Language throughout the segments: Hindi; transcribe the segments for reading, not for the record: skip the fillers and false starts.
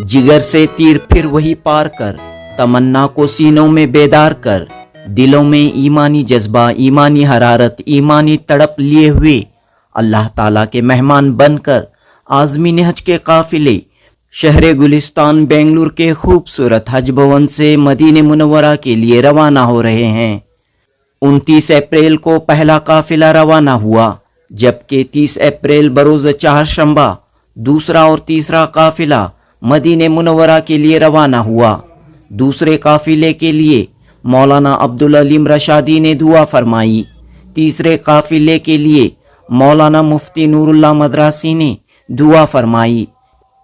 जिगर से तीर फिर वही पार कर, तमन्ना को सीनों में बेदार कर, दिलों में ईमानी जज्बा, ईमानी हरारत, ईमानी तड़प लिए हुए अल्लाह ताला के मेहमान बनकर आज़मीन हज के काफिले शहर गुलिस्तान बेंगलुरु के खूबसूरत हज भवन से मदीने मुनव्वरा के लिए रवाना हो रहे हैं। 29 अप्रैल को पहला काफिला रवाना हुआ, जबकि 30 अप्रैल बरोज़ चारशंबा दूसरा और तीसरा काफिला मदीने मुनव्वरा के लिए रवाना हुआ। दूसरे काफिले के लिए मौलाना अब्दुल अलीम रशादी ने दुआ फरमाई। तीसरे काफिले के लिए मौलाना मुफ्ती नूरुल्लाह मदरासी ने दुआ फरमाई।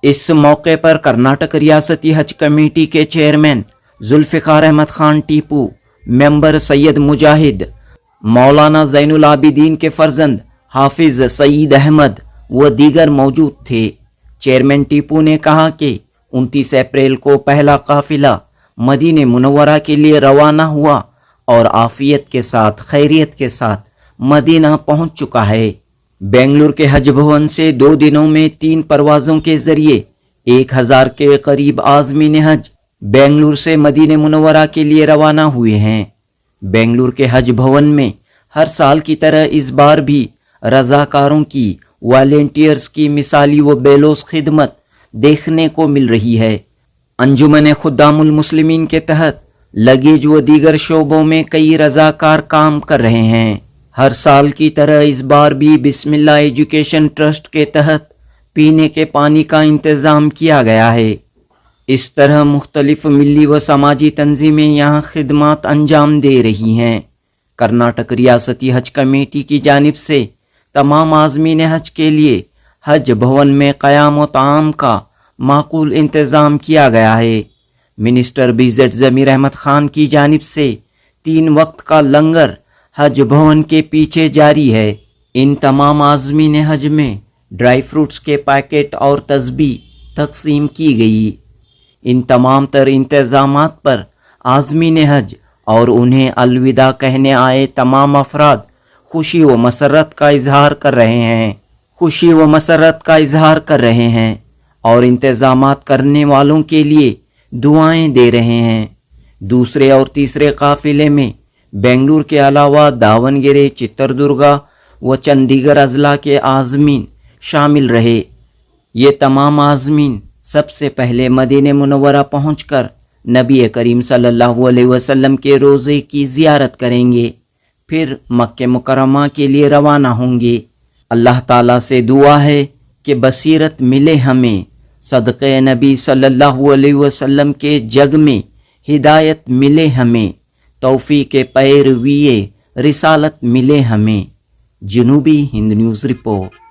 इस मौके पर कर्नाटक रियासती हज कमेटी के चेयरमैन जुल्फ़िकार अहमद खान टीपू, मेंबर सैयद मुजाहिद, मौलाना ज़ैनुल आबिदीन के फर्जंद हाफिज सईद अहमद व दीगर मौजूद थे। चेयरमैन टीपू ने कहा कि 29 अप्रैल को पहला काफिला मदीने मुनव्वरा के लिए रवाना हुआ और आफियत के साथ, खैरियत के साथ मदीना पहुंच चुका है। बेंगलुरु के हज भवन से 2 दिनों में 3 परवाज़ों के जरिए 1000 के करीब आज़मीन हज बेंगलुरु से मदीने मुनव्वरा के लिए रवाना हुए हैं। बेंगलुरु के हज भवन में हर साल की तरह इस बार भी रज़ाकारों की, वॉलेंटियर्स की मिसाली व बेलोस खिदमत देखने को मिल रही है। अंजुमन खुद्दामुल मुस्लिमीन के तहत लगेज व दीगर शोबों में कई रज़ाकार काम कर रहे हैं। हर साल की तरह इस बार भी बिस्मिल्लाह एजुकेशन ट्रस्ट के तहत पीने के पानी का इंतज़ाम किया गया है। इस तरह मुख्तलिफ मिली व समाजी तंजीमें यहाँ खिदमत अंजाम दे रही हैं। कर्नाटक रियासती हज कमेटी की जानिब से तमाम आज़मीन हज के लिए हज भवन में क़याम व ताम का माकूल इंतज़ाम किया गया है। मिनिस्टर BZ ज़मीर अहमद खान की जानिब से 3 वक्त का लंगर हज भवन के पीछे जारी है। इन तमाम आज़मीन हज में ड्राई फ्रूट्स के पैकेट और तस्बीह तकसीम की गई। इन तमाम तर इंतज़ामात पर आज़मीन हज और उन्हें अलविदा कहने आए तमाम अफराद खुशी व मसरत का इजहार कर रहे हैं और इंतज़ामात करने वालों के लिए दुआएं दे रहे हैं। दूसरे और तीसरे काफिले में बेंगलुरु के अलावा दावनगेरे, चित्रदुर्गा व चंडीगढ़ अजला के आज़मीन शामिल रहे। ये तमाम आज़मीन सबसे पहले मदीने मुनव्वरा पहुंचकर नबी करीम सल्लल्लाहु अलैहि वसल्लम के रोज़े की ज़ियारत करेंगे, फिर मक्के मुकर्रमा के लिए रवाना होंगे। अल्लाह ताला से दुआ है कि बसीरत मिले हमें, सदक़े नबी सल्लल्लाहु अलैहि वसल्लम के जग में हिदायत मिले हमें, तौफ़ीक़ पैरवीए रिसालत मिले हमें। जनूबी हिंद न्यूज़ रिपोर्ट।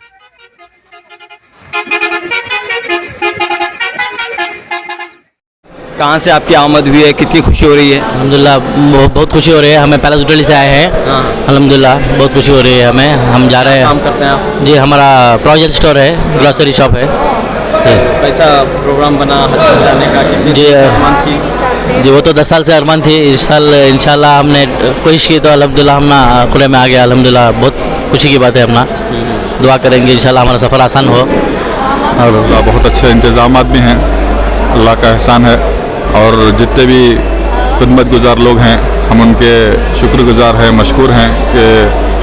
कहाँ से आपकी आमद हुई है, कितनी खुशी हो रही है? अल्हम्दुलिल्लाह बहुत खुशी हो रही है। हमें पैलेस होटल से आए हैं। अल्हम्दुलिल्लाह बहुत खुशी हो रही है हमें। हम जा रहे हैं। काम करते हैं आप? जी, हमारा प्रोविजन स्टोर है, ग्रोसरी शॉप है। कैसा प्रोग्राम बना हज जाने का? जी जी, वो तो 10 साल से अरमान थी। इस साल इंशाल्लाह हमने कोशिश की तो अल्हम्दुलिल्लाह हम खुले में आ गया। अल्हम्दुलिल्लाह बहुत खुशी की बात है। अपना दुआ करेंगे इंशाल्लाह हमारा सफ़र आसान हो। और बहुत अच्छे इंतज़ामात भी हैं, अल्लाह का एहसान है। और जितने भी खिदमत गुजार लोग हैं हम उनके शुक्रगुजार हैं, मशकूर हैं कि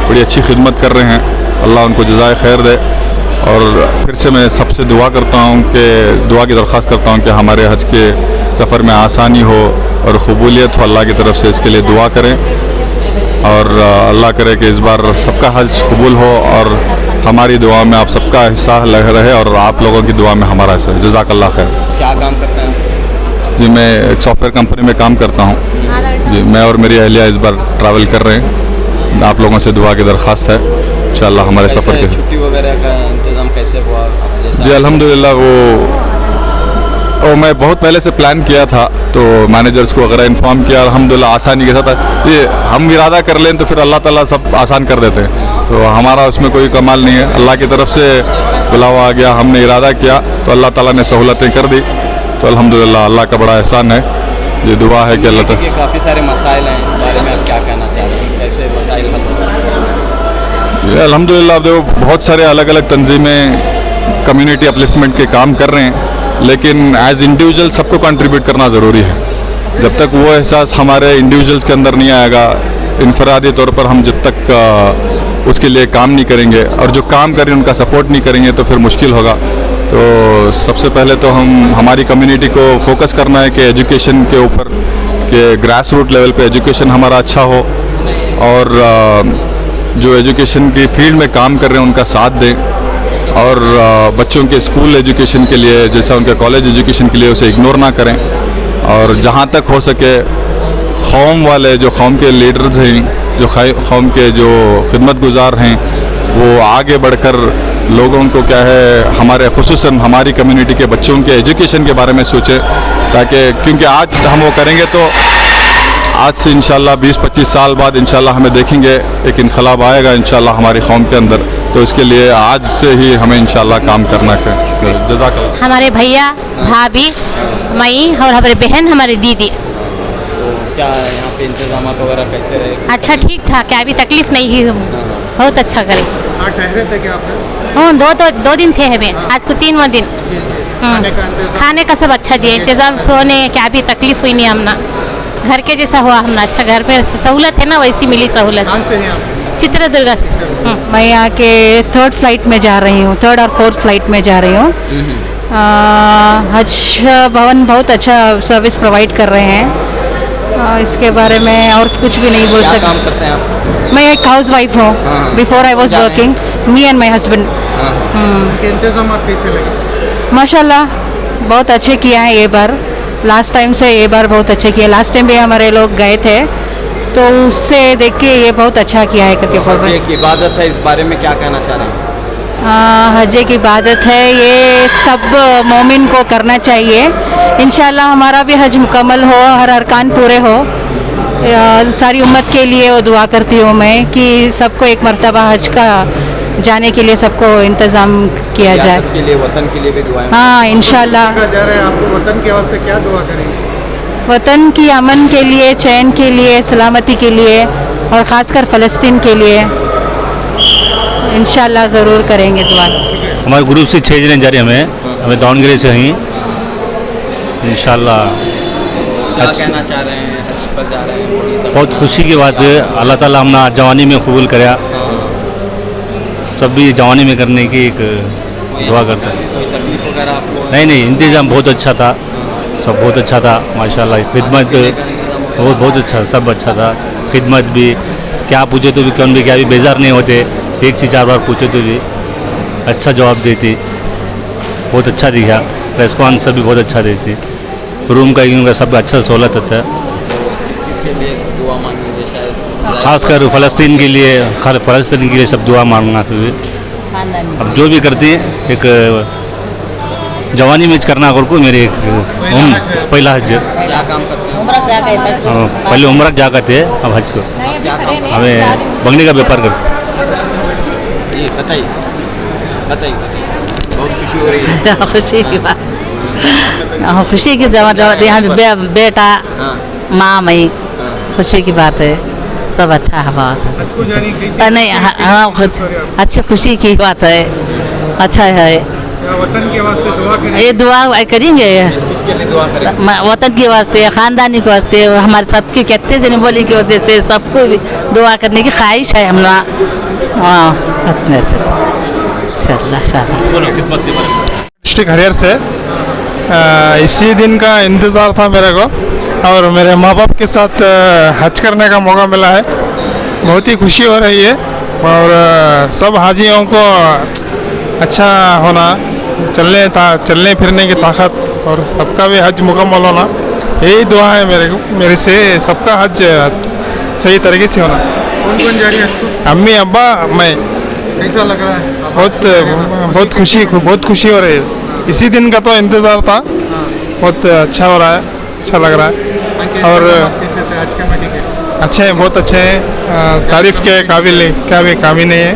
बड़ी अच्छी खिदमत कर रहे हैं। अल्लाह उनको जज़ाए खैर दे। और फिर से मैं सबसे दुआ करता हूँ कि दुआ की दरख्वास्त करता हूँ कि हमारे हज के सफ़र में आसानी हो और कबूलियत हो। अल्लाह की तरफ से इसके लिए दुआ करें और अल्लाह करे कि इस बार सबका हज कबूल हो और हमारी दुआ में आप सबका हिस्सा रहे और आप लोगों की दुआ में हमारा हिस्सा। जज़ाकल्लाह खैर। क्या काम करते हैं? जी, मैं एक सॉफ्टवेयर कंपनी में काम करता हूँ। जी, मैं और मेरी अहलिया इस बार ट्रैवल कर रहे हैं। आप लोगों से दुआ की दरख्वास्त है इंशाअल्लाह हमारे सफ़र के। छुट्टी वगैरह का इंतज़ाम कैसे हुआ? जी अल्हम्दुलिल्लाह वो मैं बहुत पहले से प्लान किया था, तो मैनेजर्स को वगैरह इन्फॉर्म किया। अल्हम्दुलिल्लाह आसानी के साथ। ये हम इरादा कर लें तो फिर अल्लाह ताला सब आसान कर देते हैं, तो हमारा उसमें कोई कमाल नहीं है। अल्लाह की तरफ से बुलावा आ गया, हमने इरादा किया तो अल्लाह ताला ने सहूलतें कर दी। तो अल्हम्दुलिल्लाह अल्लाह का बड़ा एहसान है। ये दुआ है कि अल्लाह ताला। काफ़ी सारे मसाइल हैं, इस बारे में आप क्या कहना चाह रहे हैं? कैसे मसाइल हल होंगे? ये अल्हम्दुलिल्लाह देखो बहुत सारे अलग अलग तंजीमें कम्युनिटी अपलिफ्टमेंट के काम कर रहे हैं, लेकिन एज इंडिविजुअल सबको कंट्रीब्यूट करना ज़रूरी है। जब तक वो एहसास हमारे इंडिविजुअल्स के अंदर नहीं आएगा, इनफरादी तौर पर हम जब तक उसके लिए काम नहीं करेंगे और जो काम करें उनका सपोर्ट नहीं करेंगे तो फिर मुश्किल होगा। तो सबसे पहले तो हमारी कम्युनिटी को फोकस करना है कि एजुकेशन के ऊपर, कि ग्रास रूट लेवल पे एजुकेशन हमारा अच्छा हो और जो एजुकेशन की फील्ड में काम कर रहे हैं उनका साथ दें और बच्चों के स्कूल एजुकेशन के लिए जैसा उनके कॉलेज एजुकेशन के लिए उसे इग्नोर ना करें और जहाँ तक हो सके कौम वाले जो कौम के लीडर्स हैं, जो कौम के जो खिदमत गुजार हैं, वो आगे बढ़कर लोगों को क्या है हमारे खुसूसन हमारी कम्युनिटी के बच्चों के एजुकेशन के बारे में सोचें, ताकि क्योंकि आज हम वो करेंगे तो आज से इंशाल्लाह 20-25 साल बाद इंशाल्लाह हमें देखेंगे एक इनकलाब आएगा इंशाल्लाह हमारी कौम के अंदर। तो इसके लिए आज से ही हमें इंशाल्लाह काम करना है। जज़ाकल्लाह। हमारे भैया, भाभी, मई और हमारे बहन, हमारी दीदी। तो क्या यहाँ पे इंतजाम वगैरह कैसे रहे? अच्छा ठीक ठाक, क्या अभी तकलीफ नहीं हुई, बहुत अच्छा करे। ठहरे थे क्या आप? हाँ, दो दिन थे हमें, आज को 3वां दिन। खाने का सब अच्छा दिया, इंतजाम सोने क्या अभी तकलीफ हुई नहीं हमना, घर के जैसा हुआ हमना। अच्छा घर पे सहूलत है ना, वैसी मिली सहूलत। चित्रदुर्ग से। मैं यहाँ के 3rd फ्लाइट में जा रही हूँ, 3rd और 4th फ्लाइट में जा रही हूँ। हज भवन बहुत अच्छा सर्विस प्रोवाइड कर रहे हैं। इसके बारे में और कुछ भी नहीं बोल सकते। क्या काम करते हैं आप? मैं एक हाउस वाइफ हूँ। Before I was working, me and my husband. इंतजाम कैसे लगे? माशाल्लाह बहुत अच्छे किया है ये बार, लास्ट टाइम से ये बार बहुत अच्छे किया। लास्ट टाइम भी हमारे लोग गए थे तो उससे देख के ये बहुत अच्छा किया है करके बोल रहे हैं। एक इबादत है, इस बारे में क्या कहना चाह रहे हैं? हज की इबादत है, ये सब मोमिन को करना चाहिए। इंशाल्लाह हमारा भी हज मुकम्मल हो, हर अरकान पूरे हो। सारी उम्मत के लिए वो दुआ करती हूँ मैं कि सबको एक मर्तबा हज का जाने के लिए सबको इंतज़ाम किया जाए। के लिए, वतन के लिए भी दुआएं। हाँ इंशाल्लाह। जा रहे हैं आपको वतन के वास्ते क्या दुआ करेंगे? वतन की अमन के लिए, चैन के लिए, सलामती के लिए और ख़ासकर फ़लस्तीन के लिए इंशाल्लाह ज़रूर करेंगे दुआ। हमारे ग्रुप से 6 जने जा रहे हैं, हमें दावनगिरी से हैं इंशाल्लाह। क्या कहना चाह रहे हैं? हज पर जा रहे हैं, बहुत खुशी की बात है, अल्लाह ताला हमने जवानी में कबूल कराया। सब भी जवानी में करने की एक दुआ करते हैं। कोई तकलीफ वगैरह आपको? नहीं, इंतज़ाम बहुत अच्छा था, सब बहुत अच्छा था माशाल्लाह। खिदमत बहुत अच्छा, सब अच्छा था। खिदमत भी क्या पूछे तो भी कौन भी क्या भी बेजार नहीं होते, एक से 4 बार पूछे तो भी अच्छा जवाब देती, बहुत अच्छा दिखा। रेस्पॉन्स भी बहुत अच्छा देती, रूम का सब अच्छा सहूलत होता है। किसके लिए दुआ मांगेंगे? शायद खासकर फ़लस्तीन के लिए, फ़लस्तीन के लिए सब दुआ मांगना चाहिए। अब जो भी करती है एक जवानी में करना को मेरे पहला हज। क्या काम करते हैं? पहले उम्र जा करते अब हज को क्या काम? हमें बंगले का व्यापार करते। ये बताइए बताइए, बहुत खुशी हो रही है। खुशी की बात, खुशी की जमा यहाँ बेटा, माँ, मई, खुशी की बात है। सब अच्छा है, बहुत अच्छा। नहीं हाँ, अच्छी खुशी की बात है, अच्छा है। वतन के वास्ते दुआ करेंगे? ये दुआ करेंगे किसके लिए दुआ करेंगे? वतन के वास्ते, ख़ानदानी के वास्ते, हमारे सबके कहते जने बोली के वास्ते सबको भी दुआ करने की ख्वाहिश है हमरा। हाँ अपने से डिस्ट्रिक्ट हरियर से इसी दिन का इंतज़ार था मेरे को और मेरे माँ बाप के साथ हज करने का मौका मिला है। बहुत ही खुशी हो रही है और सब हाजियों को अच्छा होना, चलने फिरने की ताकत और सबका भी हज मुकम्मल होना, यही दुआ है मेरे से सबका हज सही तरीके से होना। कौन जा रही है? अम्मी, अब्बा, मैं। कैसा लग रहा है? बहुत खुशी हो रही है। इसी दिन का तो इंतज़ार था, बहुत अच्छा हो रहा है, अच्छा लग रहा है। और अच्छे हैं, बहुत अच्छे हैं, तारीफ़ के काबिल क्या भी कामी नहीं है,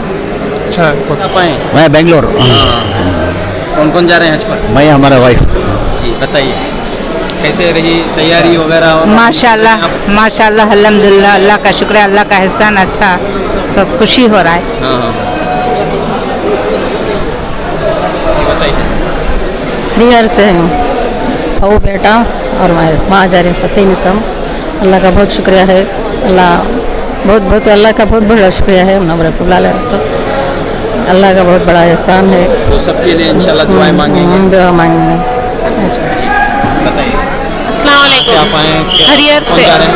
अच्छा है। मैं बेंगलोर। कौन कौन जा रहे हैं हज पर? मैं हमारा वाइफ। जी बताइए, कैसे रही तैयारी वगैरह? माशाल्लाह माशाल्लाह, अल्हम्दुलिल्लाह, अल्लाह का शुक्र है, अल्लाह का एहसान, अच्छा सब खुशी हो रहा है। हाँ, बताइए। हरिहर से हूँ, बहू बेटा और मैं माँ जा रही हूँ, तीन सम। अल्लाह का बहुत शुक्रिया है, अल्लाह का बहुत बड़ा शुक्रिया है। सब अल्लाह का बहुत बड़ा एहसान है। तो सबके लिए इंशाल्लाह दुआएं मांगेंगे। दुआ मांगेंगे। बताइए अस्सलाम वालेकुम। आप आए हैं? हरिहर कौन से जा रहे हैं?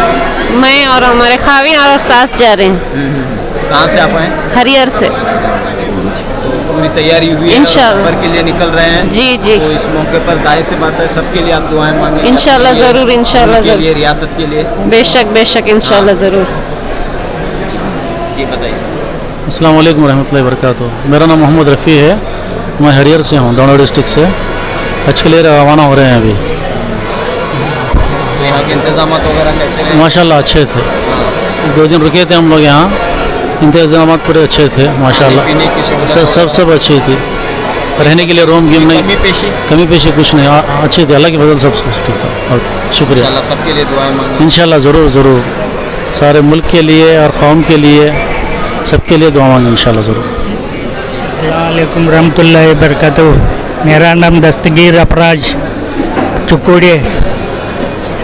मैं और हमारे खाविन और सास जा रहे हैं। कहाँ से आप आए? हरिहर से। पूरी तैयारी हुई है, इंशाल्लाह। सफर के लिए निकल रहे हैं। जी जी तो इस मौके पर जाहिर सी बात है सबके लिए आप दुआएं मांगेंगे। इंशाल्लाह सबके लिए, ज़रूर, इंशाल्लाह मुल्क के लिए, ज़रूर। रियासत के लिए। बेशक इंशाल्लाह ज़रूर। जी बताइए। अस्सलाम वालेकुम रहमतुल्लाहि वबरकातुहू। मेरा नाम मोहम्मद रफ़ी है, मैं हरियर से हूँ, डोंगरा डिस्ट्रिक्ट से। हज के लिए रवाना हो रहे हैं अभी। तो यहाँ के इंतजाम वगैरह कैसे रहे? माशाल्लाह अच्छे थे। 2 दिन रुके थे हम लोग यहाँ, इंतजाम पूरे अच्छे थे माशाल्लाह। पीने की सुविधा सब अच्छी थी। रहने के लिए रूम गिम नहीं, कमी पेशी कुछ नहीं, अच्छी थी। अल्लाह की फजल सब कुछ ठीक था। ओके, शुक्रिया। इंशाल्लाह सबके लिए दुआएं मांगेंगे। इंशाल्लाह ज़रूर सारे मुल्क के लिए और कौम के लिए सबके लिए दुआ मांगे इंशाल्लाह ज़रूर। अस्सलाम वालेकुम रहमतुल्लाहि बरकातहू। मेरा नाम दस्तगीर अफराज चुकोड़ी।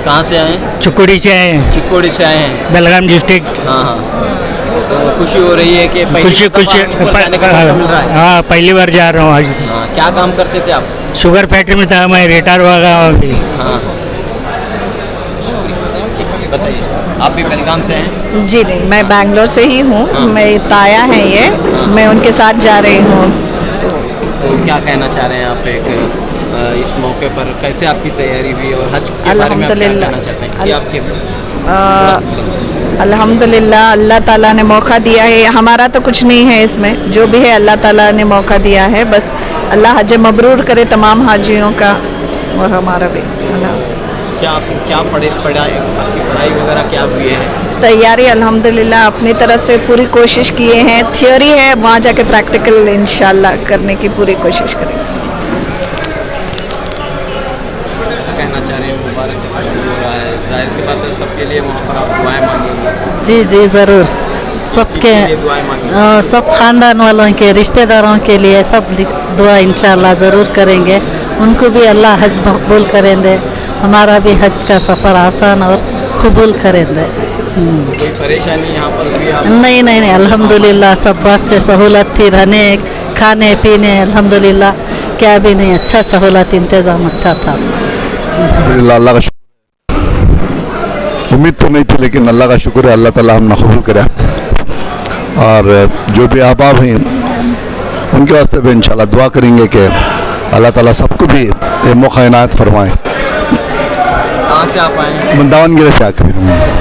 कहाँ से आए हैं? चुकोड़ी से आए हैं, चिकोड़ी से आए हैं। बेलगाम डिस्ट्रिक्ट। हाँ। तो खुशी हो रही है कि खुशी जाने का मौका मिल रहा है। हाँ, पहली बार जा रहा हूँ आज। हाँ, क्या काम करते थे आप? शुगर फैक्ट्री में था, मैं रिटायर हुआ अभी। हाँ। बताइए, आप भी बेलगाम से हैं? जी नहीं, मैं बैंगलोर से ही हूँ। मैं ताया हैं ये, मैं उनके साथ जा रही हूँ। तो क्या कहना चाह रहे हैं आप इस मौके पर? कैसे आपकी तैयारी हुई और हज के बारे में आप क्या कहना चाहते हैं कि आपके? अल्हम्दुलिल्लाह, अल्लाह ताला ने मौका दिया है। हमारा तो कुछ नहीं है इसमें, जो भी है अल्लाह ताला ने मौका दिया है। बस अल्लाह हज मबरूर करे तमाम हाजियों का और हमारा भी। क्या पढ़ाई वगैरह क्या हुई है? तैयारी अल्हम्दुलिल्लाह अपनी तरफ से पूरी कोशिश किए हैं। थियोरी है, वहाँ जाके प्रैक्टिकल इंशाल्लाह करने की पूरी कोशिश करेंगे। कहना चाह रहे हैं, मुबारक से शुरू हो रहा है, जाहिर सी बात है सबके लिए वहाँ पर आप दुआएं मांगेंगे। जी ज़रूर, सबके सब खानदान वालों के, रिश्तेदारों के लिए सब दुआ इंशाल्लाह ज़रूर करेंगे। उनको भी अल्लाह हज मकबूल करेंगे, हमारा भी हज का सफ़र आसान और कबूल करेंगे। कोई परेशानी यहाँ पर हुई आप? नहीं, अल्हम्दुलिल्लाह सब बात से सहूलत थी, रहने खाने पीने अल्हम्दुलिल्लाह क्या भी नहीं, अच्छा सहूलत इंतज़ाम अच्छा था। अल्लाह का उम्मीद तो नहीं थी, लेकिन अल्लाह का शुक्र है, अल्लाह ताला हमने कबूल करा। और जो भी अहबाब हैं उनके वास्ते भी इंशाल्लाह दुआ करेंगे कि अल्लाह ताला सबको भी ये मौका इनायत फरमाए। कहाँ से आप आए हैं? मैं दावनगिरी से आकर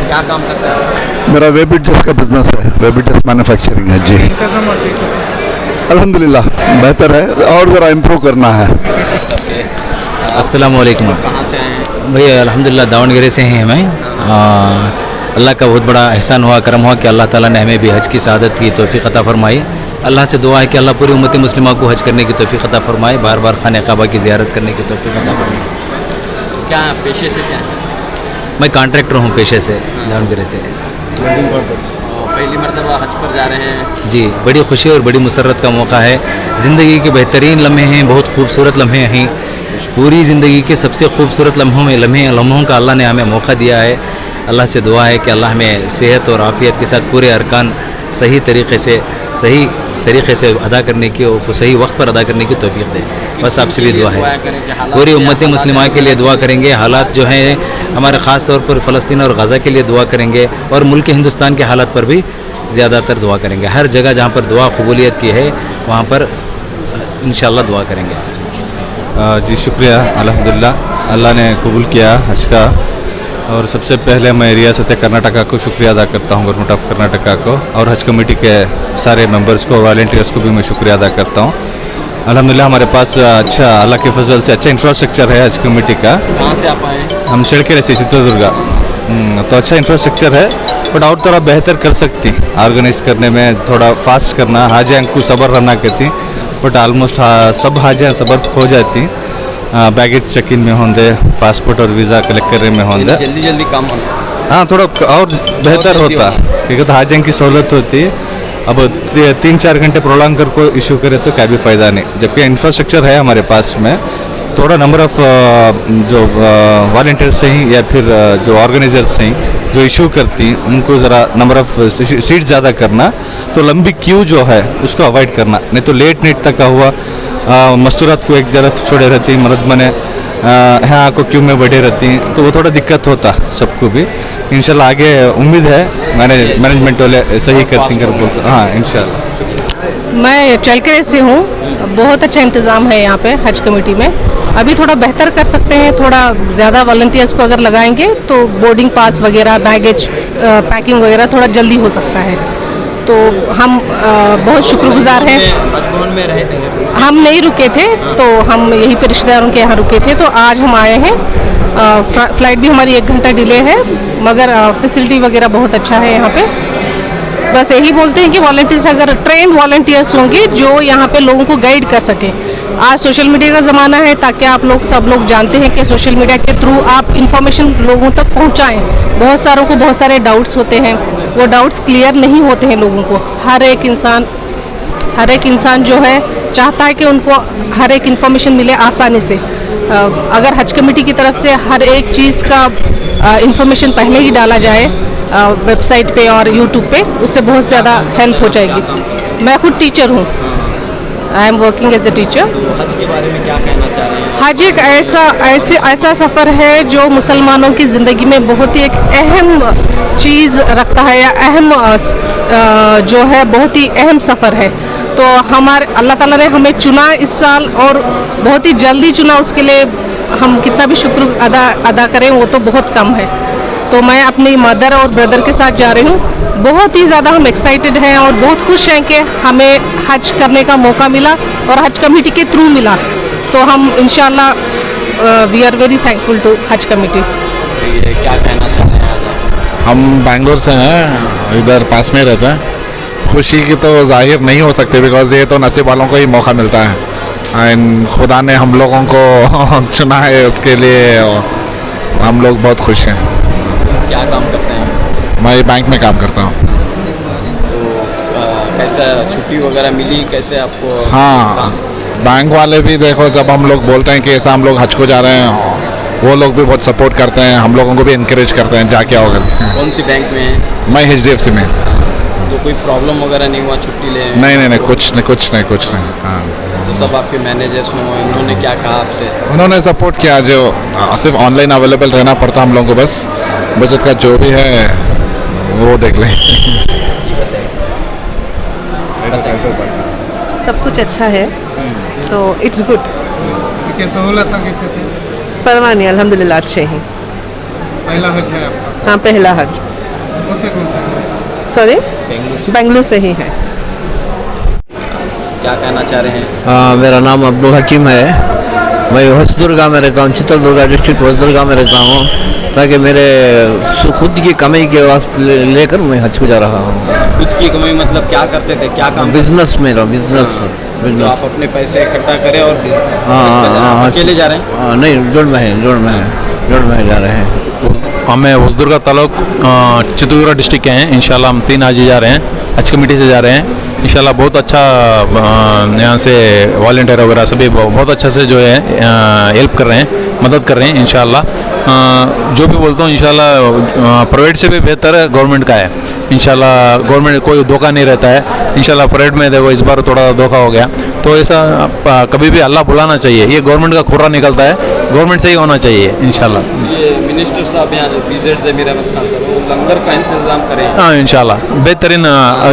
क्या काम करते हैं? मेरा वेबिटस का बिजनेस है, वेबिटस मैन्युफैक्चरिंग है जी। अल्हम्दुलिल्लाह बेहतर है और ज़रा इम्प्रूव करना है। अस्सलाम वालेकुम। कहाँ से आए हैं? भैया अल्हम्दुलिल्लाह दावनगिरी से हैं मैं। अल्लाह का बहुत बड़ा एहसान हुआ, करम हुआ कि अल्लाह ताला ने हमें भी हज की सआदत की तौफीक अता फरमाई। अल्लाह से दुआ है कि अल्लाह पूरी उम्मत मुस्लिमा को हज करने की तौफीक अता फरमाए, बार बार खाने काबा की ज़ियारत करने की तौफीक अता फरमाए। क्या पेशे से क्या है? मैं कॉन्ट्रैक्टर हूँ पेशे से, दावनगिरी से। पहली मरतबा हज पर जा रहे हैं? जी, बड़ी खुशी और बड़ी मुसर्रत का मौका है। ज़िंदगी के बेहतरीन लम्हे हैं, बहुत खूबसूरत लम्हे हैं। पूरी ज़िंदगी के सबसे खूबसूरत लम्हों का अल्लाह ने हमें मौका दिया है। अल्लाह से दुआ है कि अल्लाह हमें सेहत और आफ़ियत के साथ पूरे अरकान सही तरीक़े से अदा करने की और सही वक्त पर अदा करने की तौफीक दे। बस आपसे भी दुआ है, पूरी उम्मत मुस्लिमा के लिए दुआ करेंगे। हालात जो हैं हमारे ख़ास तौर पर फ़लस्तीन और गज़ा के लिए दुआ करेंगे और मुल्क हिंदुस्तान के हालात पर भी ज़्यादातर दुआ करेंगे। हर जगह जहाँ पर दुआ कबूलियत की है वहाँ पर इंशाअल्लाह दुआ करेंगे। जी शुक्रिया, अल्हम्दुलिल्लाह अल्लाह ने कबूल किया हज का। और सबसे पहले मैं रियासत कर्नाटका को शुक्रिया अदा करता हूँ, गवर्नमेंट ऑफ कर्नाटका को, और हज कमेटी के सारे मेंबर्स को, वॉलंटियर्स को भी मैं शुक्रिया अदा करता हूँ। अल्हम्दुलिल्लाह हमारे पास अच्छा, अल्लाह के फजल से अच्छा इंफ्रास्ट्रक्चर है हज कमेटी का। कहाँ से आप आए हैं? हम चढ़के से चित्रदुर्गा। तो अच्छा इंफ्रास्ट्रक्चर है, बट और थोड़ा बेहतर कर सकती ऑर्गेनाइज करने में, थोड़ा फास्ट करना। हाजियाँ को सबर रहना कहती, बट ऑलमोस्ट सब हाजियाँ सबर हो जाती। बैगेज चेक इन में होंगे, पासपोर्ट और वीज़ा कलेक्ट करने में होंगे, जल्दी काम होना। हाँ थोड़ा और बेहतर होता, क्योंकि तो हाजियाँ की सहूलत होती। अब 3-4 घंटे प्रोलॉन्ग कर को इशू करे तो क्या भी फ़ायदा नहीं, जबकि इंफ्रास्ट्रक्चर है हमारे पास में। थोड़ा नंबर ऑफ जो वॉल्टियर्स हैं या फिर जो ऑर्गेनाइजर्स हैं जो इशू करती हैं उनको ज़रा नंबर ऑफ सीट ज़्यादा करना, तो लंबी क्यू जो है उसको अवॉइड करना, नहीं तो लेट नाइट तक का हुआ मस्तूरात को एक तरफ छोड़े रहती मर्द मने यहाँ को क्यू में बैठे रहती हैं, तो वो थोड़ा दिक्कत होता सबको भी। इंशाल्लाह आगे उम्मीद है मैनेजमेंट वाले सही करती हैं। हाँ इंशाल्लाह। मैं चलकरे से हूँ। बहुत अच्छा इंतज़ाम है यहाँ पे हज कमेटी में। अभी थोड़ा बेहतर कर सकते हैं, थोड़ा ज़्यादा वॉलंटियर्स को अगर लगाएंगे तो बोर्डिंग पास वगैरह, बैगेज पैकिंग वगैरह थोड़ा जल्दी हो सकता है। तो हम बहुत शुक्रगुजार हैं। हज में रहे थे? हम नहीं रुके थे, तो हम यहीं पे रिश्तेदारों के यहाँ रुके थे, तो आज हम आए हैं। फ्लाइट भी हमारी 1 घंटा डिले है, मगर फैसिलिटी वगैरह बहुत अच्छा है यहाँ पे। बस यही बोलते हैं कि वॉलंटियर्स, अगर ट्रेन वॉलंटियर्स होंगे जो यहाँ पे लोगों को गाइड कर सके। आज सोशल मीडिया का ज़माना है, ताकि आप लोग सब लोग जानते हैं कि सोशल मीडिया के थ्रू आप इंफॉर्मेशन लोगों तक पहुँचाएँ। बहुत सारों को बहुत सारे डाउट्स होते हैं, वो डाउट्स क्लियर नहीं होते हैं लोगों को। हर एक इंसान जो है चाहता है कि उनको हर एक इन्फॉर्मेशन मिले आसानी से। अगर हज कमेटी की तरफ से हर एक चीज़ का इन्फॉर्मेशन पहले ही डाला जाए वेबसाइट पे और यूट्यूब पे, उससे बहुत ज़्यादा हेल्प हो जाएगी। मैं खुद टीचर हूँ, I am working as a teacher. हज के बारे में क्या कहना चाह रहे हैं? हज एक ऐसा सफ़र है जो मुसलमानों की ज़िंदगी में बहुत ही एक अहम चीज़ रखता है, या अहम जो है बहुत ही अहम सफ़र है। तो हमारे अल्लाह ताला ने हमें चुना इस साल, और बहुत ही जल्दी चुना। उसके लिए हम कितना भी शुक्र अदा करें वो तो बहुत कम है। तो मैं अपनी मदर और ब्रदर के साथ जा रही हूँ। बहुत ही ज़्यादा हम एक्साइटेड हैं और बहुत खुश हैं कि हमें हज करने का मौका मिला और हज कमेटी के थ्रू मिला। तो हम इंशाल्लाह we are very thankful to Haj committee. क्या कहना चाहते हैं? हम बेंगलोर से हैं, इधर पास में रहते हैं। खुशी की तो जाहिर नहीं हो सकती, बिकॉज ये तो नसीब वालों को ही मौका मिलता है। एंड खुदा ने हम लोगों को चुना है, उसके लिए हम लोग बहुत खुश हैं। क्या काम करते हैं? मैं बैंक में काम करता हूँ। तो कैसा छुट्टी वगैरह मिली कैसे आपको? हाँ, बैंक वाले भी देखो, जब हम लोग बोलते हैं कि ऐसा हम लोग हज को जा रहे हैं, वो लोग भी बहुत सपोर्ट करते हैं, हम लोगों को भी इनकरेज करते हैं, जाके आओ। कौन सी बैंक में है? मैं HDFC में। तो कोई प्रॉब्लम वगैरह नहीं हुआ छुट्टी ले? नहीं, कुछ नहीं। हाँ, तो सब आपके मैनेजर्स हों, इन्होंने क्या कहा आपसे? उन्होंने सपोर्ट किया। जो सिर्फ ऑनलाइन अवेलेबल रहना पड़ता हम लोगों को, बस बजट का जो भी है वो देख लें। सब कुछ अच्छा है, सो इट्स गुड। सहूलत कैसे थी? परवाह नहीं, अल्हम्दुलिल्लाह अच्छे हैं। पहला हज है आपका? हाँ, पहला हज। कौन से? सॉरी, बेंगलुरु से ही है। क्या कहना चाह रहे हैं? मेरा नाम अब्दुल हकीम है। मैं होसदुर्गा में रहता हूँ, चित्रदुर्गा डिस्ट्रिक्ट होसदुर्गा में रहता हूँ, ताकि मेरे खुद की कमाई के वास्ते लेकर मैं हज को जा रहा हूँ। खुद की कमाई मतलब क्या करते थे, क्या काम? बिजनेस मेरा बिजनेस। तो आप अपने पैसे इकट्ठा करें और हाँ, अकेले जा रहे हैं? नहीं, जोड़ में जा रहे हैं। हमें होसदुर्गा तालुक चित्रदुर्गा डिस्ट्रिक्ट के हैं। इंशाल्लाह हम 3 हाजी जा रहे हैं, हज कमेटी से जा रहे हैं। इंशाल्लाह बहुत अच्छा यहाँ से वॉलंटियर वगैरह सभी बहुत अच्छा से जो है हेल्प कर रहे हैं, मदद कर रहे हैं। इंशाल्लाह जो भी बोलता हूँ, इंशाल्लाह प्राइवेट से भी बेहतर है गवर्नमेंट का है। इंशाल्लाह गवर्नमेंट कोई धोखा नहीं रहता है। इंशाल्लाह प्राइवेट में देखो इस बार थोड़ा धोखा हो गया, तो ऐसा कभी भी अल्लाह बुलाना चाहिए। ये गवर्नमेंट का खुर्रा निकलता है, गवर्नमेंट से ही होना चाहिए इंशाल्लाह। ये मिनिस्टर साहब यहाँ BZ ज़मीर अहमद खान साहब, वो लंगर का इंतज़ाम करें। हाँ इंशाल्लाह, बेहतरीन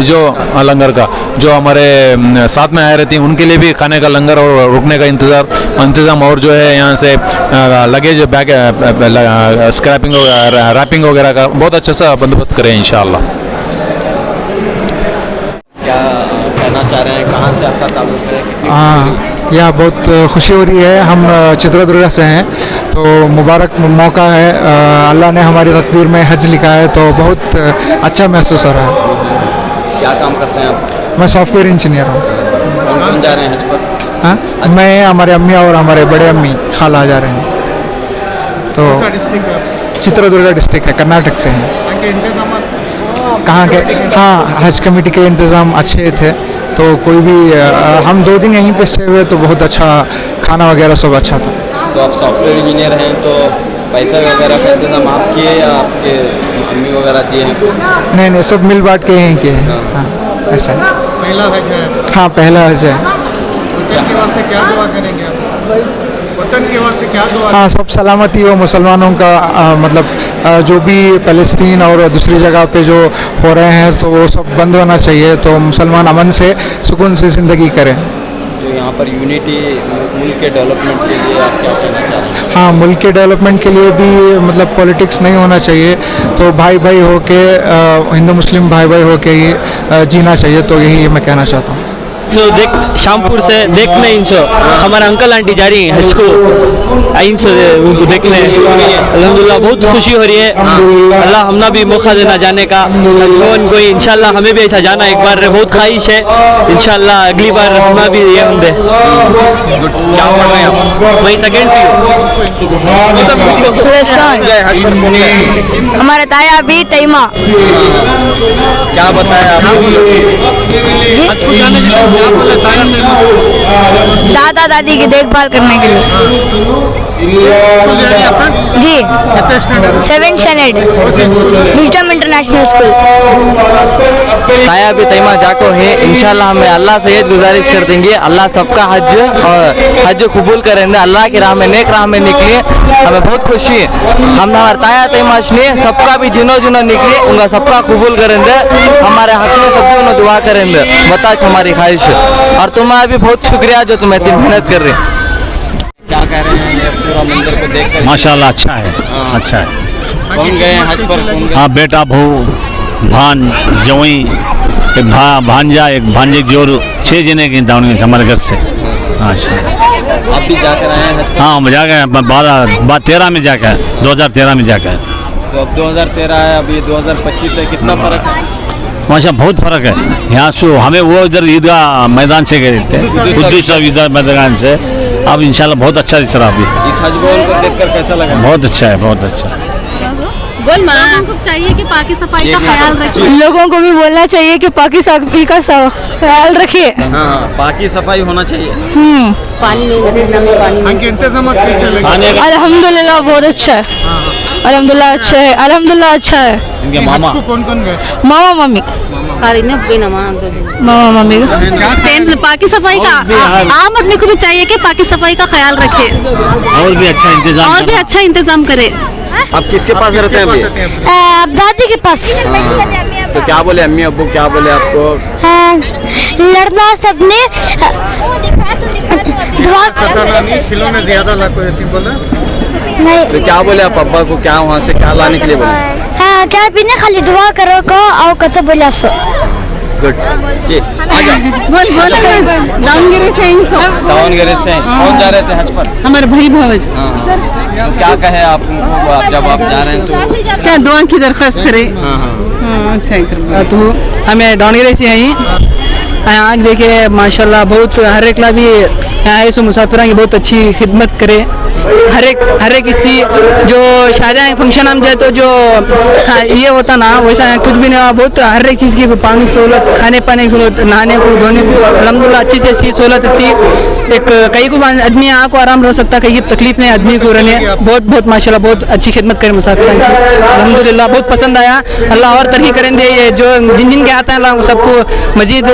जो लंगर का जो हमारे साथ में आए रहती हैं उनके लिए भी खाने का लंगर और रुकने का इंतज़ाम, और जो है यहाँ से लगेज बैग स्क्रैपिंग रैपिंग वगैरह का बहुत अच्छा सा बंदोबस्त करें इंशाल्लाह। क्या कहना चाह रहे हैं? कहाँ से आपका ताल्लुक है? हाँ, यहाँ बहुत खुशी हो रही है। हम चित्रदुर्गा से हैं, तो मुबारक मौका है। अल्लाह ने हमारी तकदीर में हज लिखा है, तो बहुत अच्छा महसूस हो रहा है। क्या काम करते हैं आप? मैं सॉफ्टवेयर इंजीनियर हूँ। कौन जा रहे हैं हज पर? हाँ, मैं, हमारे अम्मी और हमारे बड़े अम्मी खाला जा रहे हैं। तो चित्रदुर्गा डिस्ट्रिक्ट है, कर्नाटक से हैं। कहाँ के? हाँ, हज कमेटी के इंतज़ाम अच्छे थे, तो कोई भी हम 2 दिन यहीं पे स्टे हुए, तो बहुत अच्छा खाना वगैरह सब अच्छा था। तो आप सॉफ्टवेयर इंजीनियर हैं, तो पैसा वगैरह का इंतजाम आप किए या आपके अम्मी वगैरह दिए हैं? नहीं नहीं, सब मिल बांट के यहीं किए हैं। हाँ, ऐसा है। पहला हज है। हाँ, पहला हज है। वतन के वास्ते क्या दुआ करेंगे आप? वतन के वास्ते क्या दुआ? हाँ, सब सलामती हो, मुसलमानों का मतलब जो भी फ़लस्तीन और दूसरी जगह पे जो हो रहे हैं तो वो सब बंद होना चाहिए, तो मुसलमान अमन से सुकून से ज़िंदगी करें। तो यहाँ पर यूनिटी मुल्क के डेवलपमेंट के लिए आप क्या कहना चाह रहे हैं? हाँ, मुल्क के डेवलपमेंट के लिए भी मतलब पॉलिटिक्स नहीं होना चाहिए, तो भाई भाई हो के हिंदू मुस्लिम भाई भाई हो के ही जीना चाहिए, तो यही मैं कहना चाहता हूँ। तो देख शामपुर से देखने इनसे हमारा अंकल आंटी जा रही हैं हज को, इनसे उनको देखने अल्हम्दुलिल्लाह बहुत खुशी हो रही है। अल्लाह हमने भी मौका देना जाने का, उनको इंशाल्लाह हमें भी ऐसा जाना एक बार बहुत ख्वाहिश है, इंशाल्लाह अगली बार हमें भी ये होंगे। क्या पढ़ रहे हैं आप? वही सेकेंड हमारा ताया भी तैमा। क्या बताया दादा दादी की देखभाल करने के लिए जी 7th standard wisdom international school. ताया भी तैमा जाको है, इंशाल्लाह हमें अल्लाह से ये गुजारिश कर देंगे, अल्लाह सबका हज कबूल करेंगे, अल्लाह की राह में नेक राह में निकले, हमें बहुत खुशी है। हम हमारे ताया तैमा ने सबका भी जिनो जिनो निकले उनका सबका कबूल करेंगे, हमारे हक में सबको उन्हें दुआ करेंगे, बताओ हमारी ख्वाहिश है। और तुम्हारा भी बहुत शुक्रिया जो तुम इतनी मेहनत कर रहे हैं। क्या कह रहे हैं ये पूरा मंदिर को देख कर? माशाल्लाह अच्छा है, अच्छा है। कौन गए हैं हज पर? कौन गए? हाँ, बेटा बहू भान जवई एक भांजा एक भांजे की और 6 जने की दावनी हमारे घर से। अच्छा, आप भी जाकर आए हैं हज पर? हाँ, हम जाके 13 में जाकर 2013 में जाकर। तो अब 2013 है, अभी 2025 है, कितना फर्क है? माशा बहुत फर्क है। यहाँ से हमें वो इधर ईदगाह मैदान से गए थे, ईदगाह मैदान से, अब इंशाल्लाह बहुत अच्छा दिख रहा अभी। इस हज बोल को देखकर कैसा लगा? बहुत अच्छा है, बहुत अच्छा है। लोगों को चाहिए कि पाकि सफाई का ख्याल रखिए। लोगों को भी बोलना चाहिए कि पाकि सफाई का ख्याल रखिए। हाँ, पाकि सफाई होना चाहिए। पानी नहीं लगेगा में पानी इनके इंतजाम कैसे लगे? अल्हम्दुलिल्लाह बहुत अच्छा है, अल्हम्दुलिल्लाह अच्छा है, अल्हम्दुलिल्लाह अच्छा है। इनके मामा कौन कौन गए? मामा मम्मी मामा मम्मी पाकि सफाई का आम आदमी को भी चाहिए कि पाकि सफाई का ख्याल रखे और भी अच्छा इंतजाम करे। आप किसके पास रहते हैं अभी? दादी के पास। तो क्या बोले अम्मी अब्बू, क्या बोले आपको? लड़ना सबने खिलौने ज्यादा ला कोई बोला नहीं। तो क्या बोले आप अब्बा को, क्या वहाँ से क्या लाने के लिए बोले? हाँ, क्या पीने खाली दुआ करो को और कच्चा बोला सो। गुड जी, आजा। दावनगिरी से दावनगिरी से कौन जा रहे थे हज पर? हमारे भाई भावज। तो क्या कहे आप जब आप जा रहे हैं तो? क्या दुआ की दरख्वास्त करें? अच्छा, तो हमें दावनगिरी से आई यहाँ देखिए माशाल्लाह बहुत हर एक ला भी यहाँ ऐसे मुसाफिर की बहुत अच्छी खिदमत करे। हर एक किसी जो शादी फंक्शन हम जाए तो जो ये होता ना वैसा कुछ भी नहीं, बहुत हर एक चीज़ की पानी की सहूलत, खाने पाने की सहूलत, नहाने को धोने को अल्हम्दुलिल्लाह अच्छी से अच्छी सहूलत थी। एक कहीं को आदमी यहाँ को आराम रह सकता, कहीं तकलीफ नहीं आदमी को रहने। बहुत माशाल्लाह बहुत अच्छी खिदमत करें मुसाफिर की, अल्हम्दुलिल्लाह बहुत पसंद आया। अल्लाह और तरक्की करेंगे, ये जो जिन के आते हैं अल्लाह सबको मजीद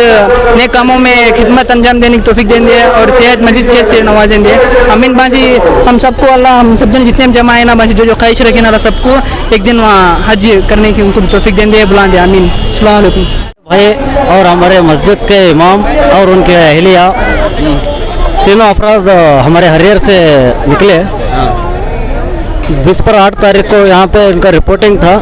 नेक कामों में खिदमत अंजाम देने की तौफीक देंगे और सेहत मजीद सेहत से नवाजेंगे। अमीन बाजी हम सबको अल्लाह, हम सब जन जितने हम जमा है ना बाजी जो ख्वाहिश रखें ना सबको एक दिन वहाँ हज करने की उनको तौफीक देंगे, बुलाएंगे। आमीन। अस्सलाम वालेकुम भाई और हमारे मस्जिद के इमाम और उनके अहलिया तीनों अफराद हमारे हरियर से निकले। 20 पर 8 तारीख को यहाँ पे इनका रिपोर्टिंग था,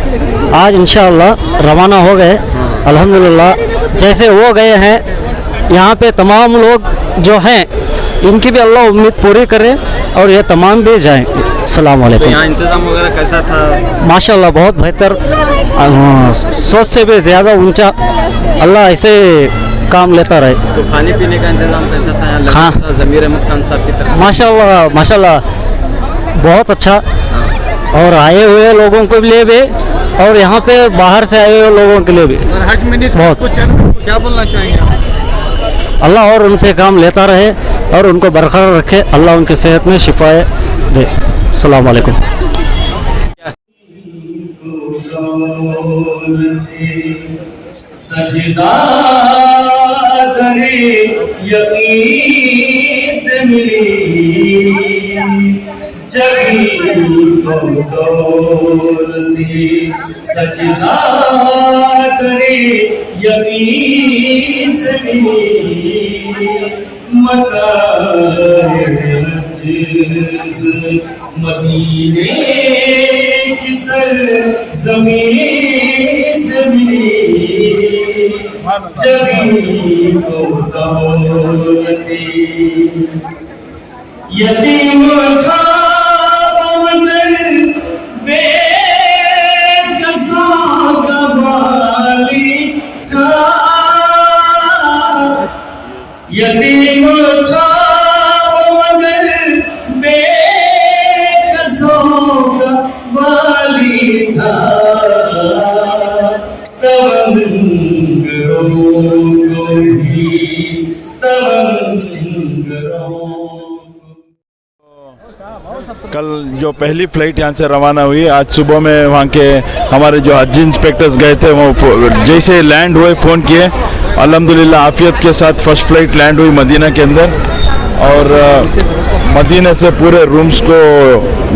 आज इंशाअल्लाह रवाना हो गए। अल्हम्दुलिल्लाह जैसे वो गए हैं यहाँ पे तमाम लोग जो हैं इनकी भी अल्लाह उम्मीद पूरी करे और ये तमाम भी जाएं। अस्सलाम वालेकुम। यहाँ इंतजाम वगैरह कैसा था? माशाल्लाह बहुत बेहतर, सोच से भी ज़्यादा ऊंचा, अल्लाह ऐसे काम लेता रहे। तो खाने पीने का इंतजाम कैसा था? हाँ, ज़मीर अहमद खान साहब की तरफ माशाल्लाह बहुत अच्छा। और आए हुए लोगों के लिए भी और यहाँ पे बाहर से आए हुए लोगों के लिए भी बहुत। क्या बोलना चाहेंगे? अल्लाह और उनसे काम लेता रहे और उनको बरकरार रखे, अल्लाह उनकी सेहत में शिफाए दे। अस्सलाम वालेकुम। सजदा करे यकीन से मिली जगी को दौलती सजदा करे यकीन से मिली मदीने की सर जमीन से मिली जगी को दौलती यतीम था बंदर बेकसों का वाली था यतीम था मगर बेकसों का वाली था तवंगरों को भी तवंगरों। कल जो पहली फ़्लाइट यहाँ से रवाना हुई, आज सुबह में वहाँ के हमारे जो हज इंस्पेक्टर्स गए थे वो जैसे लैंड हुए फ़ोन किए, अल्हम्दुलिल्लाह आफियत के साथ फर्स्ट फ़्लाइट लैंड हुई मदीना के अंदर और मदीना से पूरे रूम्स को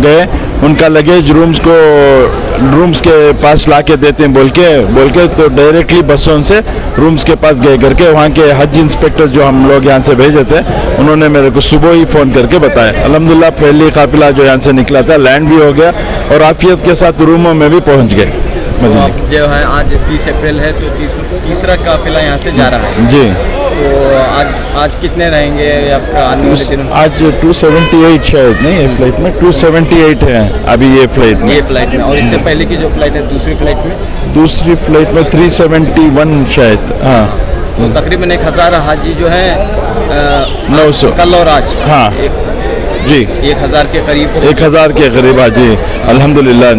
गए, उनका लगेज रूम्स के पास ला के देते हैं बोल के तो डायरेक्टली बसों से रूम्स के पास गए करके वहाँ के हज इंस्पेक्टर जो हम लोग यहाँ से भेजे थे उन्होंने मेरे को सुबह ही फ़ोन करके बताया। अल्हम्दुलिल्लाह पहली काफिला जो यहाँ से निकला था लैंड भी हो गया और आफियत के साथ रूमों में भी पहुँच गए। तो आप जो है आज 30 अप्रैल है तो तीसरा काफिला यहाँ से जा रहा है जी। तो आज कितने रहेंगे आपका आने वाले दिनों? आज 278 शायद नहीं ये फ्लाइट में 278 है अभी ये फ्लाइट में और इससे पहले की जो फ्लाइट है दूसरी फ्लाइट में 371 शायद। हाँ तो तकरीबन 1000 हाजी जो है 900 कल और आज हाँ जी 1000 के करीब 1000 के करीब जी अल्हम्दुलिल्लाह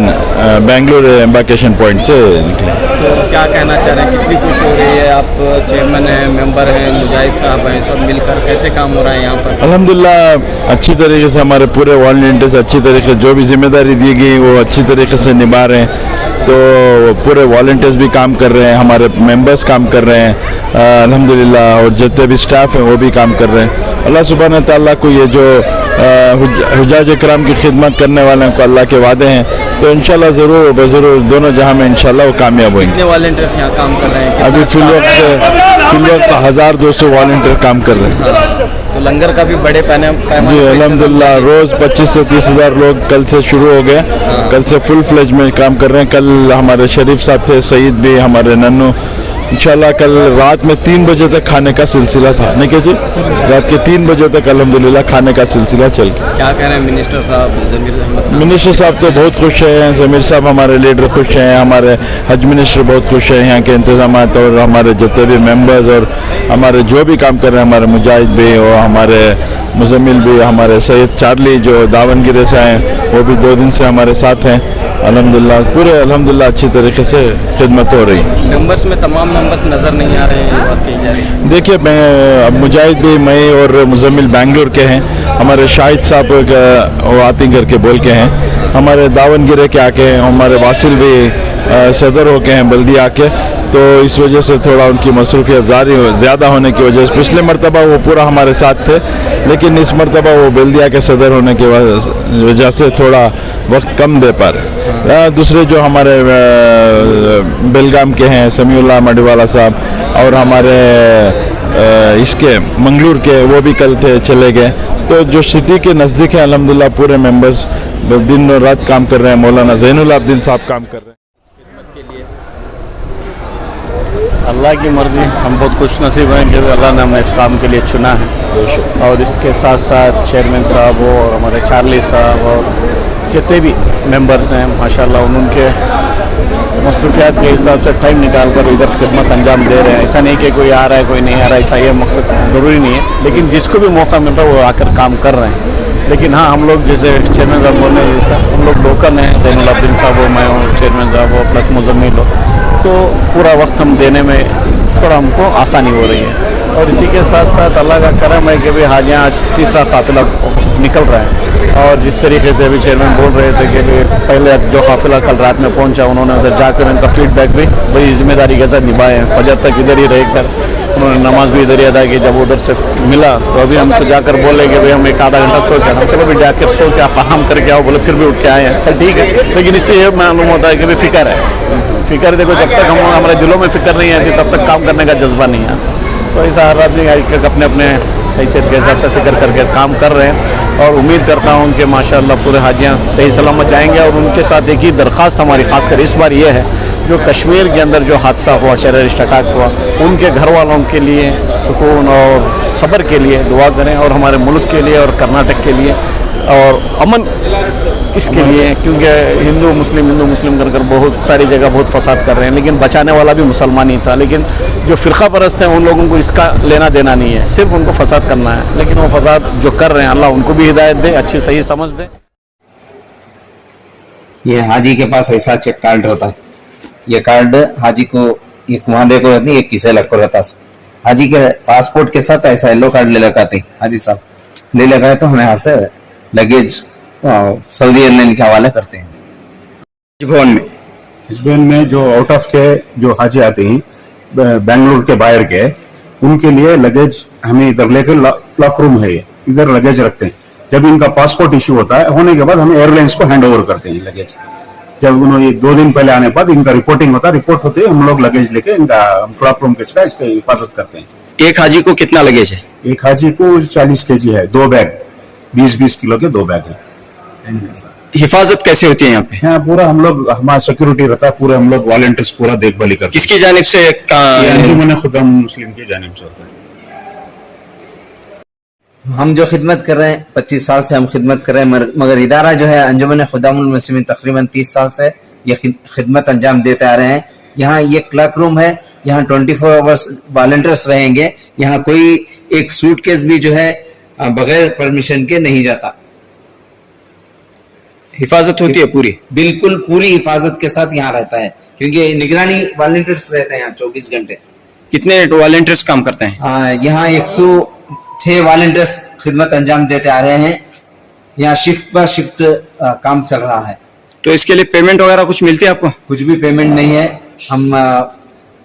बेंगलुरु एम्बार्केशन पॉइंट से निकले। तो क्या कहना चाह रहे हैं, कितनी खुशी हो रही है? आप चेयरमैन हैं, मेंबर हैं, मुजाहिद साहब हैं, सब मिलकर कैसे काम हो रहा है यहाँ पर? अल्हम्दुलिल्लाह अच्छी तरीके से हमारे पूरे वॉलंटियर्स अच्छी तरीके से जो भी जिम्मेदारी दी गई वो अच्छी तरीके से निभा रहे हैं। तो पूरे वॉलंटियर्स भी काम कर रहे हैं, हमारे मेंबर्स काम कर रहे हैं अल्हम्दुलिल्लाह और जितने भी स्टाफ हैं वो भी काम कर रहे हैं। अल्लाह सुब्हान ताला को ये जो हुज्जाज इकराम की खिदमत करने वालों को अल्लाह के वादे हैं तो इंशाल्लाह ज़रूर ज़रूर दोनों जहां में इंशाल्लाह वो कामयाब होंगे। कितने वॉलंटियर्स यहाँ काम कर रहे हैं? अभी फिलवक्त 1200 वॉलंटियर काम कर रहे हैं। तो लंगर का भी बड़े पैमाने जी अल्हम्दुलिल्लाह रोज़ 25 से 30 हज़ार लोग कल से शुरू हो गए, कल से फुल फ्लेज में काम कर रहे हैं। कल हमारे शरीफ साहब थे, सईद भी, हमारे नन्नू, इंशाल्लाह कल रात में 3 बजे तक खाने का सिलसिला था नहीं क्या जी, रात के 3 बजे तक अल्हम्दुलिल्लाह खाने का सिलसिला चल गया। क्या कह रहे हैं मिनिस्टर साहब ज़मीर अहमद? मिनिस्टर साहब से बहुत खुश हैं, ज़मीर साहब हमारे लीडर खुश हैं, हमारे हज मिनिस्टर बहुत खुश हैं, यहाँ के इंतजाम और हमारे जितने भी मेंबर्स और हमारे जो भी काम कर रहे हैं, हमारे मुजाहिद भी और हमारे मुजम्मिल भी, हमारे सैयद चार्ली जो दावनगिरे से आए वो भी 2 दिन से हमारे साथ हैं अल्हम्दुलिल्लाह। पूरे अल्हम्दुलिल्लाह अच्छी तरीके से खिदमत हो रही है। मेंबर्स में तमाम मेंबर्स नज़र नहीं आ रहे हैं, बात कही जा रही है। देखिए मैं अब मुजाहिद भी मैं और मुजम्मिल बेंगलुरु के हैं, हमारे शाहिद साहब वो आती करके बोल के हैं, हमारे दावनगिरे के आके हैं, हमारे वासिल भी सदर हो के हैं बल्दिया के, तो इस वजह से थोड़ा उनकी मसरूफियत ज़्यादा होने की वजह से पिछले मरतबा वो पूरा हमारे साथ थे, लेकिन इस मरतबा वो बल्दिया के सदर होने की वजह से थोड़ा वक्त कम दे पा रहे। दूसरे जो हमारे बेलगाम के हैं समीउल्लाह मडीवाला साहब और हमारे इसके मंगलूर के वो भी कल थे चले गए। तो जो सिटी के नज़दीक है अल्हम्दुलिल्लाह पूरे मेंबर्स दिन और रात काम कर रहे हैं। मौलाना ज़ैनुल आबदीन साहब काम कर रहे हैं। अल्लाह की मर्ज़ी, हम बहुत खुश नसीब हैं कि अल्लाह ने हमें इस काम के लिए चुना है और इसके साथ साथ चेयरमैन साहब और हमारे चार्ली साहब और जितने भी मेंबर्स हैं माशाल्लाह उनके मसरूफियात के हिसाब से टाइम निकाल कर इधर खिदमत अंजाम दे रहे हैं। ऐसा नहीं कि कोई आ रहा है कोई नहीं आ रहा है, ऐसा ये मकसद ज़रूरी नहीं है, लेकिन जिसको भी मौका मिल रहा है वो आकर काम कर रहे हैं। लेकिन हाँ हम लोग जैसे चेयरमैन साहब बोल रहे हैं जैसा हम लोग लोकल हैं, ज़ैनुल आबदीन साहब हो, मैं हूँ, चेयरमैन साहब हो प्लस मुजम्मिल हो, तो पूरा वक्त हम देने में थोड़ा हमको आसानी हो रही है। और इसी के साथ साथ अल्लाह का करम है कि भी हाजियाँ आज तीसरा काफिला निकल रहा है। और जिस तरीके से अभी चेयरमैन बोल रहे थे कि भी पहले जो काफिला कल रात में पहुंचा, उन्होंने उधर जाकर उनका फीडबैक भी बड़ी जिम्मेदारी के साथ निभाए हैं। फजर तक इधर ही रहकर उन्होंने नमाज भी इधर ही अदा की। जब उधर से मिला तो अभी हमको जाकर बोले कि भाई हम एक आधा घंटा सो के हम चलो भी जाकर सो के आप आराम करके आओ, बोले फिर भी उठ के आए हैं। तो ठीक है, लेकिन इससे ये मालूम होता है कि भाई फिक्र है। फिक्र देखो, जब तक हम हमारे दिलों में फिक्र नहीं आती तब तक काम करने का जज्बा नहीं है। तो ऐसा हर आदमी अपने अपने हैसियत के हिसाब से फिक्र करके काम कर रहे हैं। और उम्मीद करता हूँ कि माशाअल्लाह पूरे हाजियाँ सही सलामत जाएंगे। और उनके साथ एक ही दरख्वास्त हमारी खासकर इस बार ये है, जो कश्मीर के अंदर जो हादसा हुआ, टेररिस्ट अटैक हुआ, उनके घर वालों के लिए सुकून और सब्र के लिए दुआ करें, और हमारे मुल्क के लिए और कर्नाटक के लिए और अमन इसके लिए, क्योंकि हिंदू मुस्लिम कर बहुत सारी जगह बहुत फसाद कर रहे हैं। लेकिन बचाने वाला भी मुसलमान ही था। लेकिन जो फ़िरका परस्त हैं उन लोगों को इसका लेना देना नहीं है, सिर्फ उनको फसाद करना है। लेकिन वो फसाद जो कर रहे हैं, अल्लाह उनको भी हिदायत दे, अच्छी सही समझ दे। ये हाजी के पास ऐसा चेक कार्ड होता है। ये कार्ड हाजी को एक वहां को रहती है, एक किसे लग को रहता है। हाजी के पासपोर्ट के साथ ऐसा येलो कार्ड ले लगाते हाजी साहब ले लगाए तो हमें यहाँ से लगेज सऊदी एयरलाइन के हवाले करते हैं। इस भवन में जो आउट ऑफ के जो हाजी आते हैं बेंगलुरु के बाहर के, उनके लिए लगेज हमें इधर लेकर लॉक रूम है, इधर लगेज रखते हैं। जब इनका पासपोर्ट इश्यू होता है, होने के बाद हम एयरलाइंस को हैंड ओवर करते हैं लगेज। जब उन्होंने 2 दिन पहले आने के बाद इनका रिपोर्टिंग होता है, रिपोर्ट होती है, हम लोग लगेज लेके इनका क्लॉक रूम के इसका हिफाजत करते हैं। एक हाजी को कितना लगेज है? एक हाजी को 40 kg है, 2 बैग 20-20 किलो के 2 बैग है। हिफाजत कैसे होती है यहाँ पे? यहाँ पूरा हम लोग, हमारा सिक्योरिटी रहता है, पूरा हम लोग वॉलंटियर्स पूरा देखभाली करते हैं। किसकी जानिब से? अंजुमन खुदा मुस्लिम की जानिब से होता है। हम जो खिदमत कर रहे हैं 25 साल से हम खिदमत कर रहे हैं, मगर इदारा जो है अंजुमन खुदामुल मुस्लिमीन तकरीबन 30 साल से ये खिदमत अंजाम देते आ रहे हैं। यहाँ ये क्लर्क रूम है, यहाँ 24 आवर्स वॉलंटियर्स रहेंगे। यहाँ कोई एक सूटकेस भी जो है बगैर परमिशन के नहीं जाता। हिफाजत होती है पूरी? बिल्कुल पूरी हिफाजत के साथ यहाँ रहता है, क्योंकि निगरानी वॉलंटियर्स रहते हैं यहाँ 24 घंटे। कितने वॉलंटियर्स काम करते हैं? यहाँ 106 वॉलंटियर्स खिदमत अंजाम देते आ रहे हैं। यहाँ शिफ्ट पर शिफ्ट काम चल रहा है। तो इसके लिए पेमेंट वगैरह कुछ मिलती है आपको? कुछ भी पेमेंट नहीं है। हम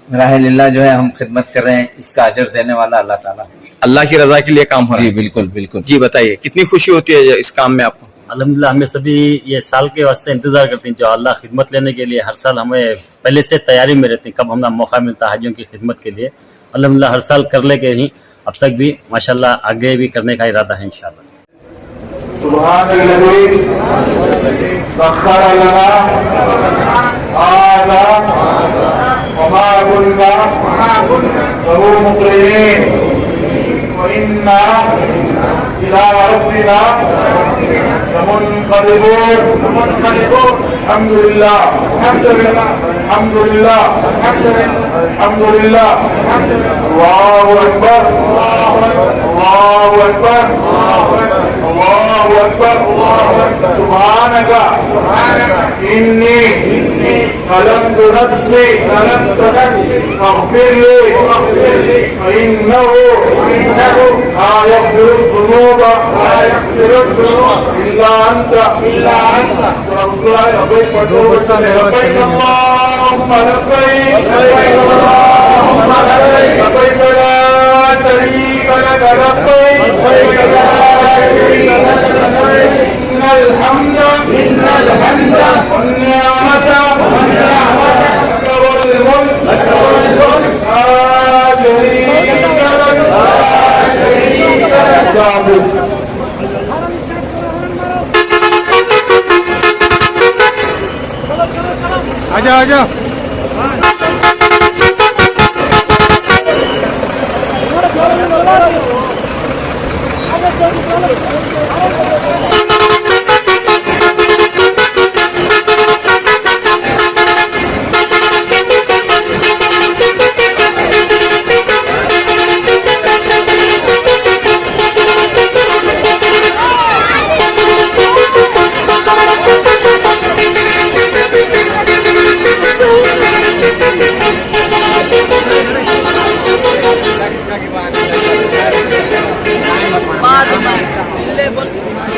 राह-ए-लिल्लाह जो है हम खिदमत कर रहे हैं, इसका अजर देने वाला अल्लाह ताला। अल्लाह की रजा के लिए काम हो रहा है। जी बिल्कुल बिल्कुल। जी बताइए, कितनी खुशी होती है इस काम में आपको? अल्हम्दुलिल्लाह, हमें सभी ये साल के वास्ते इंतजार करते हैं जो अल्लाह खिदमत लेने के लिए। हर साल हमें पहले से तैयारी में रहते हैं कब हमें मौका मिलता है हाजियों की खिदमत के लिए। अल्हम्दुलिल्लाह हर साल कर ले के ही अब तक भी माशाल्लाह आगे भी करने का इरादा है इंशाल्लाह। इन्नी खलक़्तु नफ्सी फग़फ़िर ली इन्नहु ला यग़फ़िरुज़्ज़ुनूब इल्ला अंता। लब्बैक अल्लाहुम्मा लब्बैक लब्बैक ला शरीका लक लब्बैक इन्नल हम्दा वन्निअमता वल मुल्क ला शरीका लक। आजा आजा। Lagi दामाद